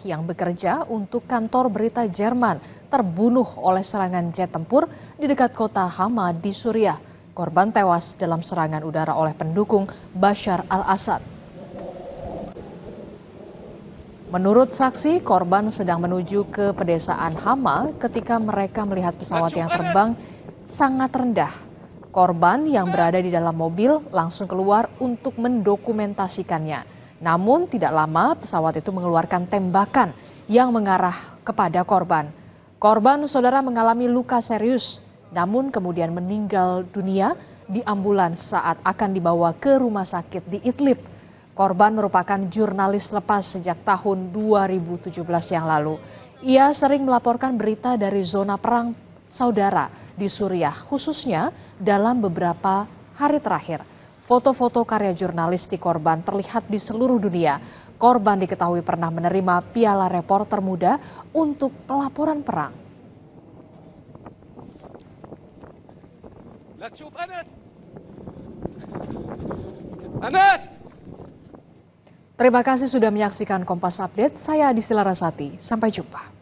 yang bekerja untuk kantor berita Jerman terbunuh oleh serangan jet tempur di dekat kota Hama di Suriah. Korban tewas dalam serangan udara oleh pendukung Bashar al-Assad. Menurut saksi, korban sedang menuju ke pedesaan Hama ketika mereka melihat pesawat yang terbang sangat rendah. Korban yang berada di dalam mobil langsung keluar untuk mendokumentasikannya. Namun tidak lama pesawat itu mengeluarkan tembakan yang mengarah kepada korban. Korban saudara mengalami luka serius, namun kemudian meninggal dunia di ambulans saat akan dibawa ke rumah sakit di Idlib. Korban merupakan jurnalis lepas sejak tahun 2017 yang lalu. Ia sering melaporkan berita dari zona perang saudara di Suriah, khususnya dalam beberapa hari terakhir. Foto-foto karya jurnalistik korban terlihat di seluruh dunia. Korban diketahui pernah menerima piala reporter muda untuk pelaporan perang. Terima kasih sudah menyaksikan Kompas Update. Saya Adistila Rasati. Sampai jumpa.